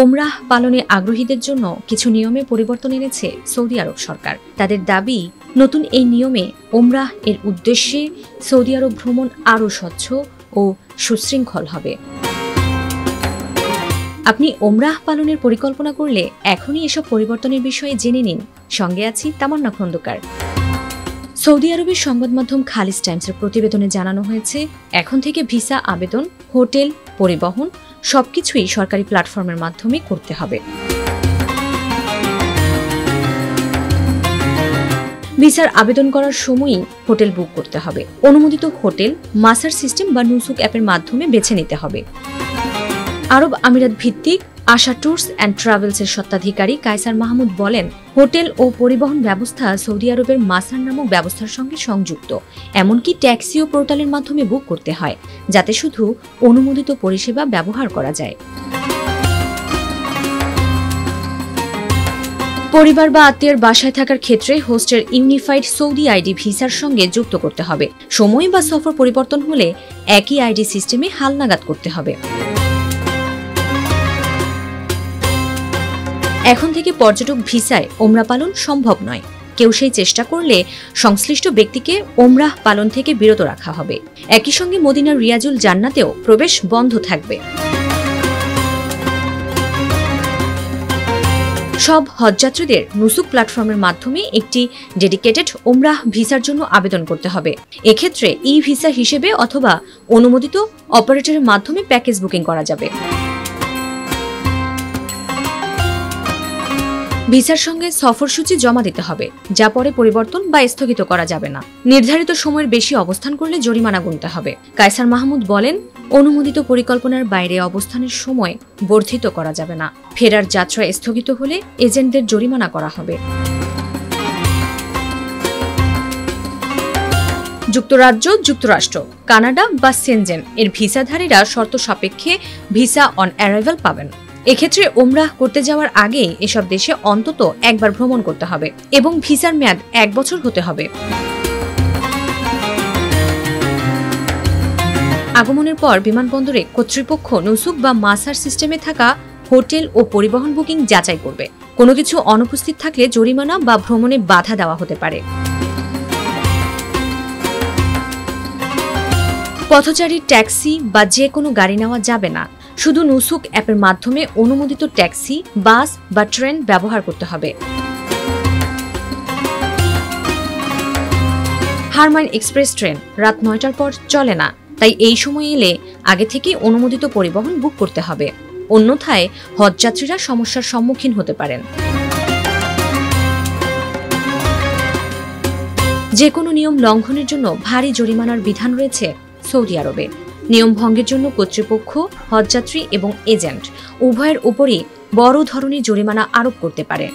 ওমরাহ পালনে আগ্রহীদের জন্য কিছু নিয়মে পরিবর্তন এনেছে সৌদি আরব সরকার। তাদের দাবি, নতুন এই নিয়মে ওমরাহ এর উদ্দেশ্যে সৌদি আরব ভ্রমণ আরও স্বচ্ছ ও সুশৃঙ্খল হবে। আপনি ওমরাহ পালনের পরিকল্পনা করলে এখনই এসব পরিবর্তনের বিষয়ে জেনে নিন। সঙ্গে আছি তামান্না খন্দকার। সৌদি আরবের সংবাদ মাধ্যম খালিজ টাইমসের প্রতিবেদনে জানানো হয়েছে, এখন থেকে ভিসা আবেদন, হোটেল, পরিবহন সবকিছুই সরকারি প্ল্যাটফর্মের মাধ্যমে করতে হবে। ভিসার আবেদন করার সময়ই হোটেল বুক করতে হবে। অনুমোদিত হোটেল মাসার সিস্টেম বা নুসুক অ্যাপের মাধ্যমে বেছে নিতে হবে। আরব আমিরাত ভিত্তিক আশা ট্যুরস অ্যান্ড ট্রাভেলসের স্বত্বাধিকারী কায়সার মাহমুদ বলেন, হোটেল ও পরিবহন ব্যবস্থা সৌদি আরবের মাসার নামক ব্যবস্থার সঙ্গে সংযুক্ত। এমনকি ট্যাক্সি ও পোর্টালের মাধ্যমে বুক করতে হয়, যাতে শুধু অনুমোদিত পরিষেবা ব্যবহার করা যায়। পরিবার বা আত্মীয়ের বাসায় থাকার ক্ষেত্রে হোস্টের ইউনিফাইড সৌদি আইডি ভিসার সঙ্গে যুক্ত করতে হবে। সময় বা সফর পরিবর্তন হলে একই আইডি সিস্টেমে হালনাগাদ করতে হবে। এখন থেকে পর্যটক ভিসায় ওমরা পালন সম্ভব নয়। কেউ সেই চেষ্টা করলে সংশ্লিষ্ট ব্যক্তিকে ওমরাহ পালন থেকে বিরত রাখা হবে। একই সঙ্গে মদিনার রিয়াজুল জান্নাতেও প্রবেশ বন্ধ থাকবে। সব হজযাত্রীদের নুসুক প্ল্যাটফর্মের মাধ্যমে একটি ডেডিকেটেড ওমরাহ ভিসার জন্য আবেদন করতে হবে। এক্ষেত্রে ই ভিসা হিসেবে অথবা অনুমোদিত অপারেটরের মাধ্যমে প্যাকেজ বুকিং করা যাবে। ভিসার সঙ্গে সফরসূচি জমা দিতে হবে, যা পরে পরিবর্তন বা স্থগিত করা যাবে না। নির্ধারিত সময়ের বেশি অবস্থান করলে জরিমানা গুনতে হবে। কায়সার মাহমুদ বলেন, অনুমোদিত পরিকল্পনার বাইরে অবস্থানের সময় বর্ধিত করা যাবে না। ফেরার যাত্রা স্থগিত হলে এজেন্টদের জরিমানা করা হবে। যুক্তরাজ্য, যুক্তরাষ্ট্র, কানাডা বা সেনজেন এর ভিসাধারীরা শর্ত সাপেক্ষে ভিসা অন অ্যারাইভাল পাবেন। এক্ষেত্রে ওমরাহ করতে যাওয়ার আগে এসব দেশে অন্তত একবার ভ্রমণ করতে হবে এবং ভিসার মেয়াদ 1 বছর হতে হবে। আগমনের পর বিমানবন্দরে কর্তৃপক্ষ নুসুক বা মাসার সিস্টেমে থাকা হোটেল ও পরিবহন বুকিং যাচাই করবে। কোনো কিছু অনুপস্থিত থাকলে জরিমানা বা ভ্রমণে বাধা দেওয়া হতে পারে। পথচারী ট্যাক্সি বা যে কোনো গাড়ি নেওয়া যাবে না। শুধু নুসুক অ্যাপের মাধ্যমে অনুমোদিত ট্যাক্সি, বাস বা ট্রেন ব্যবহার করতে হবে। হারমাইন এক্সপ্রেস ট্রেন রাত 9টার পর চলে না, তাই এই সময় এলে আগে থেকে অনুমোদিত পরিবহন বুক করতে হবে। অন্যথায় হজযাত্রীরা সমস্যার সম্মুখীন হতে পারেন। যে কোনো নিয়ম লঙ্ঘনের জন্য ভারী জরিমানার বিধান রয়েছে সৌদি আরবে। নিয়ম ভঙ্গের জন্য কর্তৃপক্ষ, হজযাত্রী এবং এজেন্ট উভয়ের উপরই বড় ধরনের জরিমানা আরোপ করতে পারে।